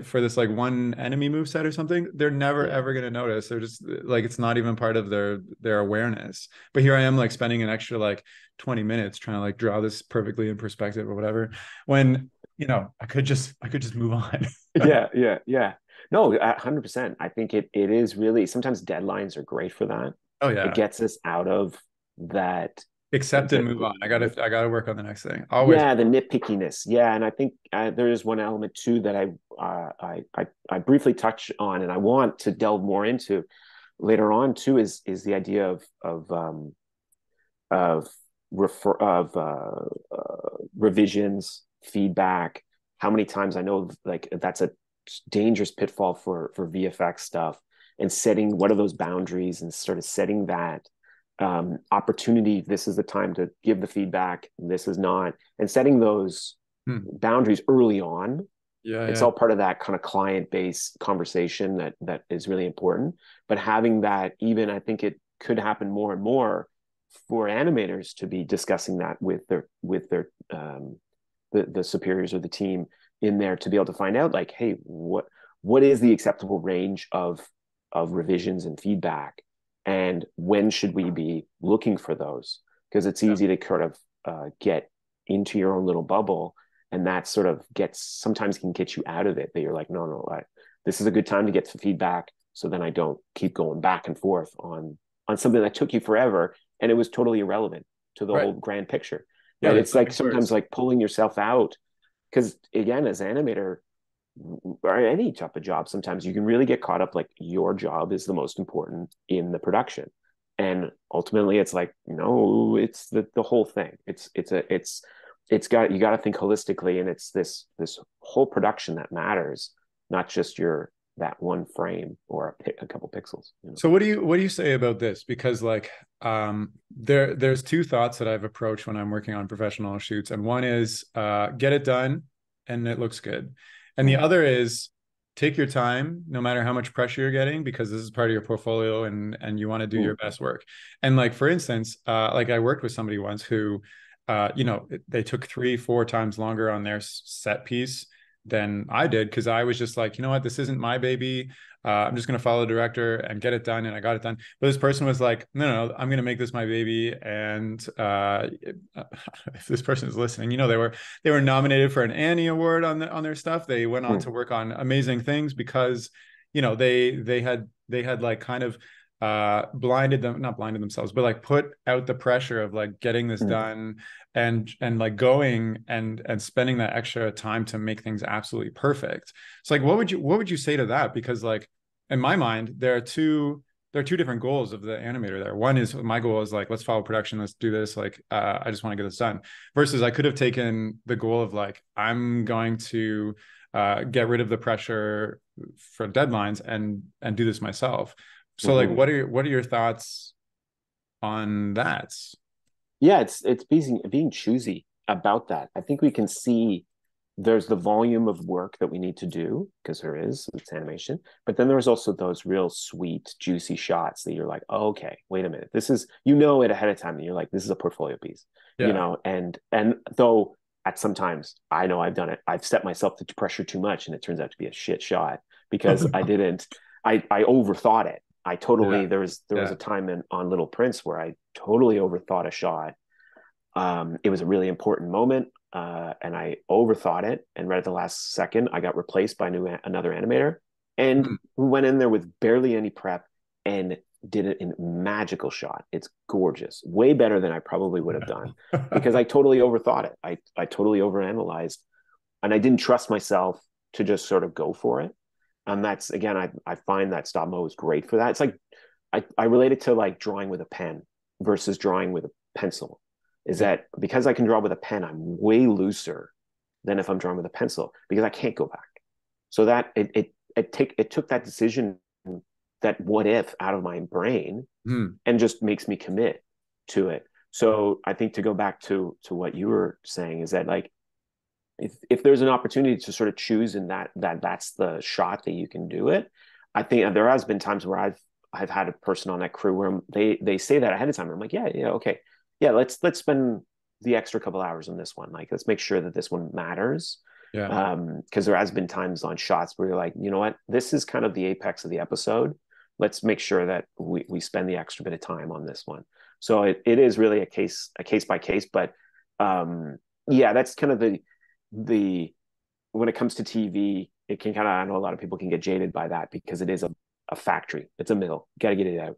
for this like one enemy move set or something, they're never Yeah. ever going to notice. They're just like, it's not even part of their awareness. But here I am, like spending an extra like 20 minutes trying to like draw this perfectly in perspective or whatever, when I could just move on. Yeah, yeah, yeah. No, 100%. I think it is really, sometimes deadlines are great for that. Oh It yeah. gets us out of that Accept and move on. I gotta work on the next thing always. yeah, the nitpickiness. Yeah, and I think there is one element too that I briefly touch on, and I want to delve more into later on too, is the idea of revisions, feedback. How many times, I know like that's a dangerous pitfall for VFX stuff, and setting what are those boundaries and sort of setting that opportunity. This is the time to give the feedback. This is not, and setting those Hmm. boundaries early on. Yeah, It's yeah. all part of that kind of client-based conversation that is really important. But having that, even I think it could happen more and more for animators to be discussing that with their the superiors or the team in there, to be able to find out like, hey, what is the acceptable range of revisions and feedback, and when should we be looking for those? Because it's Yeah. easy to kind of get into your own little bubble, and that sort of sometimes can get you out of it. That you're like, no, no, this is a good time to get some feedback, so then I don't keep going back and forth on something that took you forever and it was totally irrelevant to the Right. whole grand picture. Yeah, Right? there's It's like nothing sometimes worse. like pulling yourself out, because again, as animator or any type of job, sometimes you can really get caught up like your job is the most important in the production. And ultimately it's like, no, it's the whole thing. It's got, you got to think holistically, and it's this whole production that matters, not just your that one frame or a couple pixels. So what do you say about this? Because like, there's two thoughts that I've approached when I'm working on professional shoots, and one is get it done and it looks good, and the Mm. other is take your time, no matter how much pressure you're getting, because this is part of your portfolio, and you want to do your Mm. best work. And like, for instance, like I worked with somebody once who, they took 3-4 times longer on their set piece than I did, because I was just like, you know what, this isn't my baby. I'm just going to follow the director and get it done. And I got it done. But this person was like, no, no, I'm going to make this my baby. And if this person is listening, they were nominated for an Annie Award on their stuff. They went on Mm. to work on amazing things because, they had like kind of not blinded themselves, but like put out the pressure of like getting this Mm. done, and like going and spending that extra time to make things absolutely perfect. So like, what would you say to that? Because like, in my mind, there are two there are two different goals of the animator there. One is, my goal is like, let's follow production, let's do this, like I just want to get this done, versus I could have taken the goal of like, I'm going to get rid of the pressure for deadlines and do this myself. So like, Mhm. what are your thoughts on that? Yeah, it's being choosy about that. I think we can see there's the volume of work that we need to do because there is, it's animation, but then there's also those real sweet, juicy shots that you're like, oh, okay, wait a minute, this is, you know, it ahead of time, and you're like, this is a portfolio piece, you Yeah. know, and though at sometimes I know I've done it, I've set myself to pressure too much, and it turns out to be a shit shot because I didn't, I overthought it. I totally, Yeah. there was Yeah. a time on Little Prince where I totally overthought a shot. It was a really important moment, and I overthought it. And right at the last second, I got replaced by another animator, and Hmm. we went in there with barely any prep and did it in magical shot. It's gorgeous, way better than I probably would have done because I totally overthought it. I totally overanalyzed, and I didn't trust myself to just sort of go for it. And that's again, I find that stop mo is great for that. It's like I relate it to like drawing with a pen versus drawing with a pencil. Is Yeah. that because I can draw with a pen, I'm way looser than if I'm drawing with a pencil because I can't go back. So that it took that decision, that what if, out of my brain, Hmm. and just makes me commit to it. So I think to go back to what you were saying is that like if there's an opportunity to sort of choose in that's the shot that you can do it. I think there has been times where I've had a person on that crew where they say that ahead of time, and I'm like, yeah, okay, yeah, let's spend the extra couple hours on this one, like let's make sure that this one matters. Yeah. Because there has been times on shots where you're like, you know what, this is kind of the apex of the episode, let's make sure that we spend the extra bit of time on this one. So it is really a case by case, but yeah, that's kind of the when it comes to TV, it can kind of, I know a lot of people can get jaded by that because it is a factory, it's a mill, got to get it out.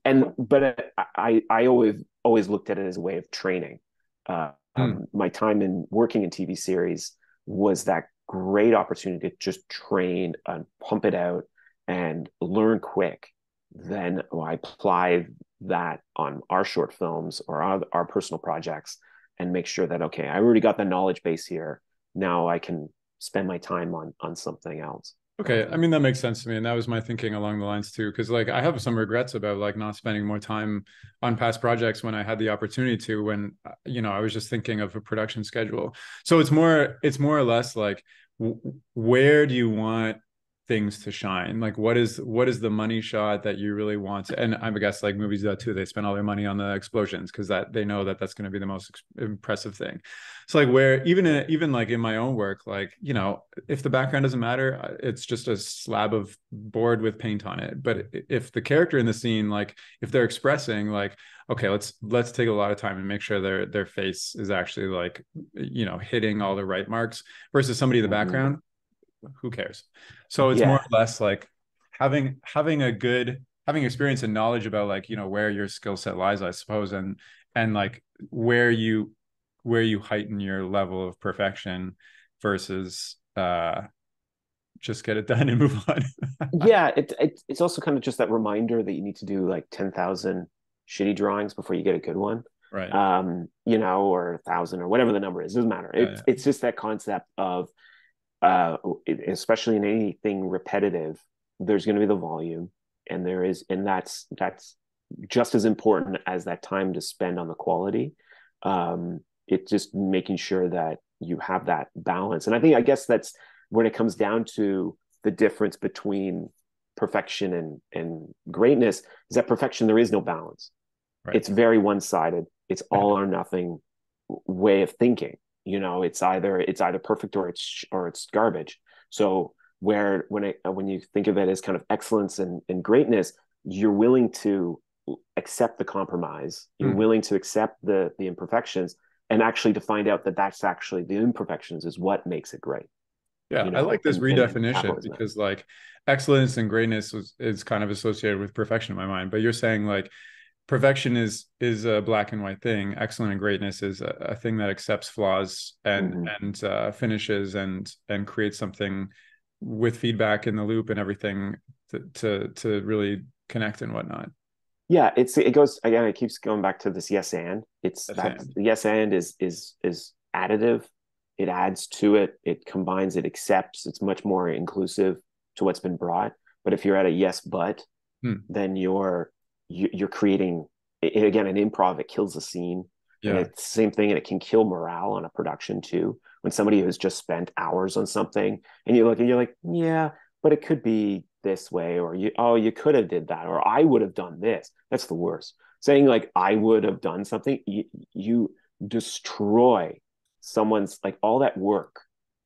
And but I always looked at it as a way of training. Hmm. My time in working in TV series was that great opportunity to just train and pump it out and learn quick. Then I apply that on our short films or our personal projects and make sure that, okay, I already got the knowledge base here. Now I can spend my time on something else. Okay, I mean that makes sense to me, and that was my thinking along the lines too. Because like I have some regrets about like not spending more time on past projects when I had the opportunity to. When I was just thinking of a production schedule. So it's more or less like where do you want things to shine? Like what is the money shot that you really want to? And I guess like movies do that too. They spend all their money on the explosions because that they know that that's going to be the most impressive thing. So like where even like in my own work, like if the background doesn't matter, it's just a slab of board with paint on it. But if the character in the scene, like if they're expressing, like, okay, let's take a lot of time and make sure their face is actually like hitting all the right marks versus somebody in the Mm-hmm. background, who cares? So it's more Yeah, or less like having a good having experience and knowledge about like where your skill set lies, I suppose, and like where you heighten your level of perfection versus just get it done and move on. yeah. It's also kind of just that reminder that you need to do like 10,000 shitty drawings before you get a good one. Right. Or 1,000 or whatever the number is, doesn't matter. Yeah, It's just that concept of uh, especially in anything repetitive, there's going to be the volume, and that's just as important as that time to spend on the quality. It's just making sure that you have that balance, and I guess that's when it comes down to the difference between perfection and greatness. Is that perfection? There is no balance. right. It's very one sided. It's Yeah. all or nothing way of thinking. It's either perfect or it's garbage. So when you think of it as kind of excellence and greatness, you're willing to accept the compromise. You're Hmm. willing to accept the imperfections, and actually to find out that that's actually the imperfections is what makes it great. Yeah, I like this And redefinition capitalism. because like excellence and greatness is kind of associated with perfection in my mind. But you're saying like perfection is a black and white thing. Excellent and greatness is a thing that accepts flaws Mm-hmm. and finishes and creates something with feedback in the loop and everything to really connect and whatnot. Yeah, it goes again, it keeps going back to this yes and. It's That's that it. yes and is additive. It adds to it, it combines, it accepts, it's much more inclusive to what's been brought. But if you're at a yes but, Hmm. then you're creating again an improv. It kills the scene, and Yeah. it's the same thing, and it can kill morale on a production too. When somebody has just spent hours on something, and you look and you're like, yeah, but it could be this way, or you could have did that, or I would have done this. That's the worst. Saying like I would have done something, you destroy someone's like all that work.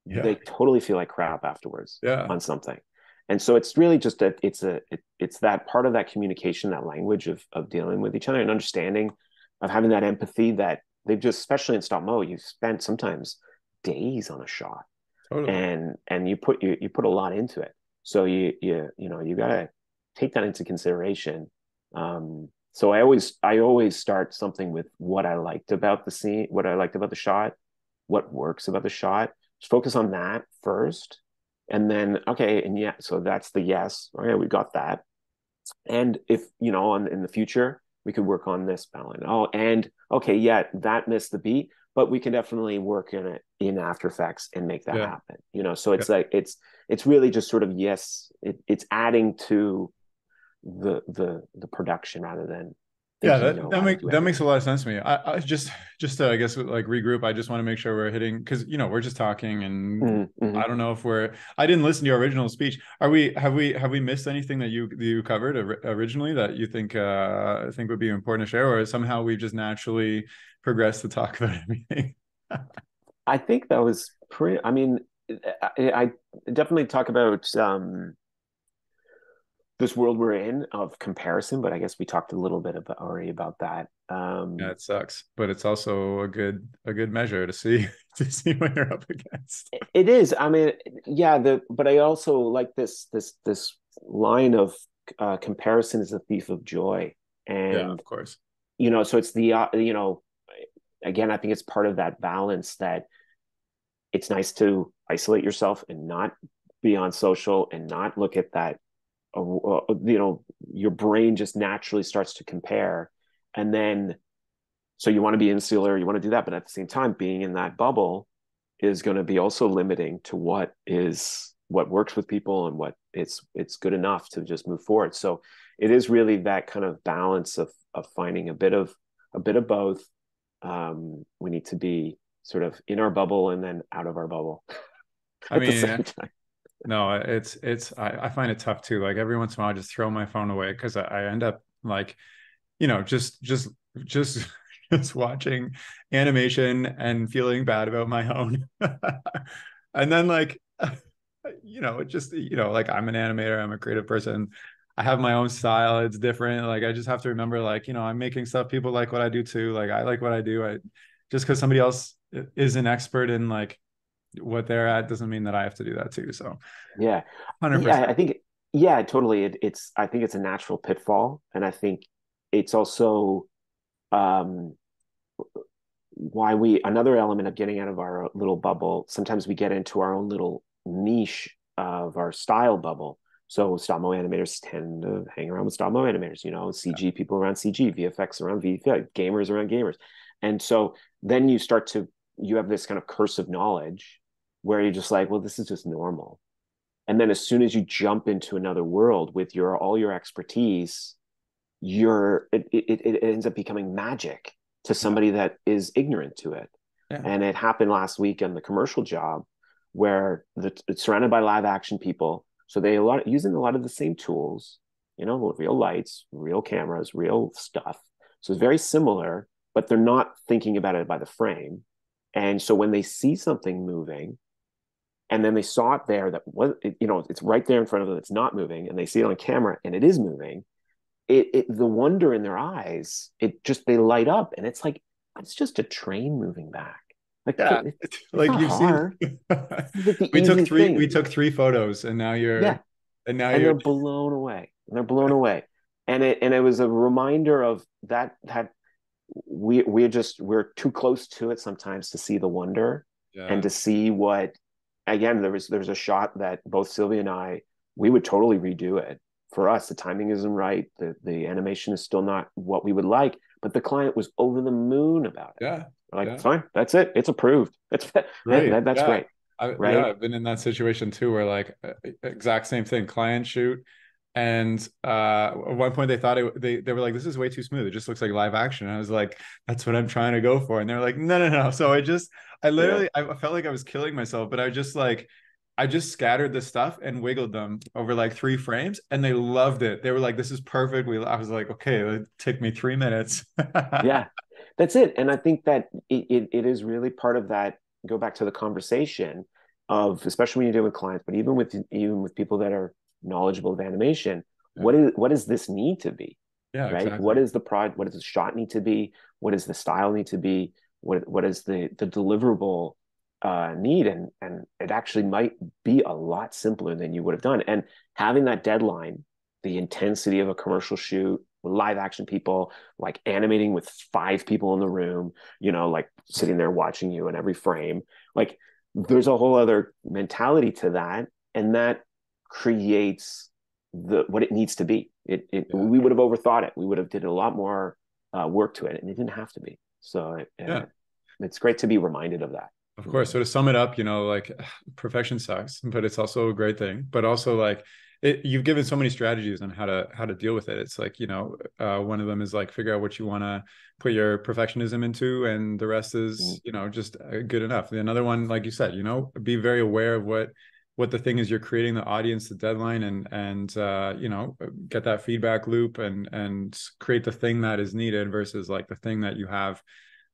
Yeah. They totally feel like crap afterwards Yeah. on something. And so it's really just that it's that part of that communication, that language of dealing with each other and understanding, of having that empathy that they've just, especially in stop mo, you've spent sometimes days on a shot, Totally. and you put a lot into it. So you gotta take that into consideration. So I always start something with what I liked about the scene, what I liked about the shot, what works about the shot. Just focus on that first, and then okay, and yeah, so that's the yes. Okay, we got that. And if in the future we could work on this balance. Oh, and okay, yeah, that missed the beat, but we can definitely work in it in After Effects and make that Yeah. happen. So Yeah. it's like it's really just sort of yes, it's adding to the production rather than Yeah, thinking you know how to do that makes a everything. lot of sense to me. I just to, I guess like regroup. I just want to make sure we're hitting because we're just talking, and Mm-hmm. I don't know if we're. I didn't listen to your original speech. Are we? Have we missed anything that you covered originally that you think would be important to share, or somehow we've just naturally progressed to talk about everything? I think that was pretty. I mean, I definitely talk about this world we're in of comparison, but I guess we talked a little bit about already about that. Yeah, it sucks, but it's also a good measure to see to see what you're up against. It is. I mean, yeah. But I also like this line of comparison is a thief of joy, Yeah, and of course. so it's again, I think it's part of that balance that it's nice to isolate yourself and not be on social and not look at that. Your brain just naturally starts to compare, and then so you want to be insular, you want to do that, but at the same time, being in that bubble is going to be also limiting to what works with people and what it's good enough to just move forward. So it is really that kind of balance of finding a bit of both. We need to be sort of in our bubble and then out of our bubble I at the mean, same time. no, I find it tough too. Like every once in a while, I just throw my phone away because I end up like, just just watching animation and feeling bad about my own. And then like, it just, like I'm an animator, I'm a creative person. I have my own style. It's different. Like I just have to remember, like, I'm making stuff. People like what I do too. Like I like what I do. Just because somebody else is an expert in like what they're at doesn't mean that I have to do that too. So Yeah, yeah. 100%. I think yeah, totally. I think it's a natural pitfall, and I think it's also um, why we another element of getting out of our little bubble. Sometimes we get into our own little niche of our style bubble. So stop mo animators tend to hang around with stop mo animators, CG people around CG, VFX around VFX, gamers around gamers. And so then you have this kind of curse of knowledge where you're just like, well, this is just normal. And then as soon as you jump into another world with all your expertise, it ends up becoming magic to Yeah. somebody that is ignorant to it. Yeah. And it happened last week on the commercial job where it's surrounded by live action people. So using a lot of the same tools, real lights, real cameras, real stuff. So it's very similar, but they're not thinking about it by the frame. And so when they see something moving, and then they saw it there that it's right there in front of them, it's not moving, and they see it on camera and it is moving, the wonder in their eyes, they light up, and it's like it's just a train moving back. Like Yeah. it's Like not you've seen hard. It's like the we took easiest three thing. we took three photos Yeah, and now and you're they're blown away. And they're blown away. And it was a reminder of that we're too close to it sometimes to see the wonder and yeah. to see what. Again, there was a shot that both Sylvia and I, we would totally redo it for us, the timing isn't right. The animation is still not what we would like, but the client was over the moon about it. Yeah. We're like, Yeah. fine, that's it. It's approved. Great. That's Yeah. great. Right. I've been in that situation too, where like exact same thing, client shoot. And at one point they thought they were like, this is way too smooth. It just looks like live action. And I was like, that's what I'm trying to go for. And they're like, no, no, no. So I literally, I felt like I was killing myself, but I just scattered the stuff and wiggled them over like 3 frames, and they loved it. They were like, this is perfect. I was like, okay, it took me 3 minutes. Yeah, that's it. And I think that it is really part of that. Go back to the conversation of, especially when you're dealing with clients, but even with people that are knowledgeable of animation, Yeah. what does this need to be? Yeah, Right? exactly. What does the shot need to be? What does the style need to be? What is the deliverable need? And it actually might be a lot simpler than you would have done. And having that deadline, the intensity of a commercial shoot, live action people, like animating with 5 people in the room, like sitting there watching you in every frame, like there's a whole other mentality to that, and that creates what it needs to be. We would have overthought it. We would have did a lot more work to it, and it didn't have to be. So it's great to be reminded of that. Of course. So to sum it up, like perfection sucks, but it's also a great thing. But also like you've given so many strategies on how to deal with it. It's like, one of them is like figure out what you want to put your perfectionism into, and the rest is, just good enough. Another one, like you said, be very aware of what the thing is you're creating, the audience, the deadline, and get that feedback loop and create the thing that is needed versus like the thing that you have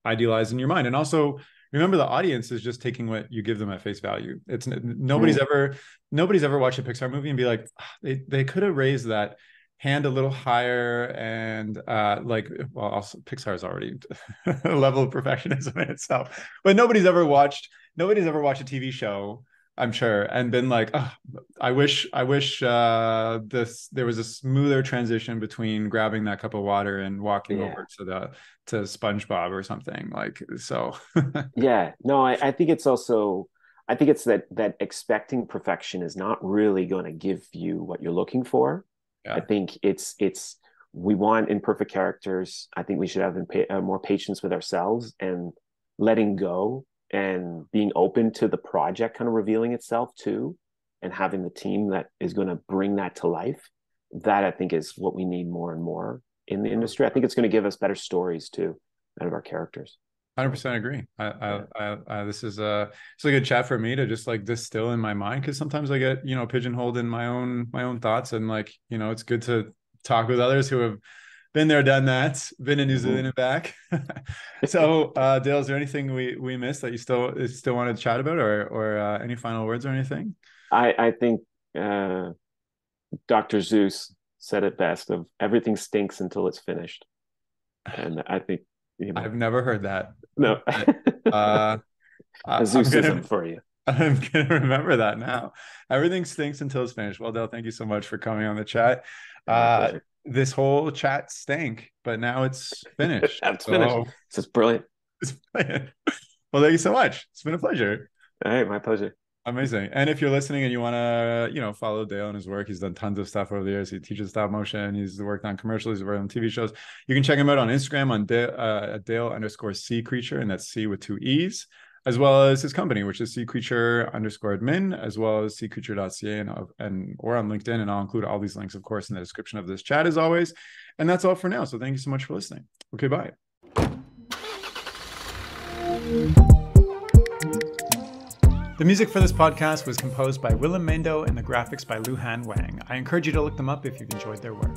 idealized in your mind. And also remember, the audience is just taking what you give them at face value. It's nobody's ever watched a Pixar movie and be like, they could have raised that hand a little higher, and also Pixar's already a level of perfectionism in itself. But nobody's ever watched a TV show, I'm sure, and been like, oh, I wish there was a smoother transition between grabbing that cup of water and walking over to SpongeBob or something, like, so. Yeah, no, I think it's that expecting perfection is not really going to give you what you're looking for. Yeah. I think we want imperfect characters. I think we should have more patience with ourselves and letting go and being open to the project kind of revealing itself too, and having the team that is going to bring that to life. That I think is what we need more and more in the industry. I think it's going to give us better stories too out of our characters. 100% agree. This is it's a good chat for me to just like distill in my mind, because sometimes I get pigeonholed in my own thoughts, and like it's good to talk with others who have been there, done that, been in New Zealand and back. So Dale, is there anything we missed that you still want to chat about, or any final words or anything? I think Dr. Zeus said it best: of everything stinks until it's finished. And I think I've never heard that. No. A Zeusism for you. I'm gonna remember that now. Everything stinks until it's finished. Well, Dale, thank you so much for coming on the chat. This whole chat stank, but now it's finished. It's finished. This is brilliant. It's brilliant. Well, thank you so much. It's been a pleasure. All right, my pleasure. Amazing. And if you're listening and you want to, follow Dale and his work, he's done tons of stuff over the years. He teaches stop motion. He's worked on commercials. He's worked on TV shows. You can check him out on Instagram on Dale_C Creature, and that's C with 2 E's, as well as his company, which is ccreature_admin, as well as ccreature.ca or on LinkedIn. And I'll include all these links, of course, in the description of this chat as always. And that's all for now. So thank you so much for listening. Okay, bye. The music for this podcast was composed by Willem Mendo and the graphics by Luhan Wang. I encourage you to look them up if you've enjoyed their work.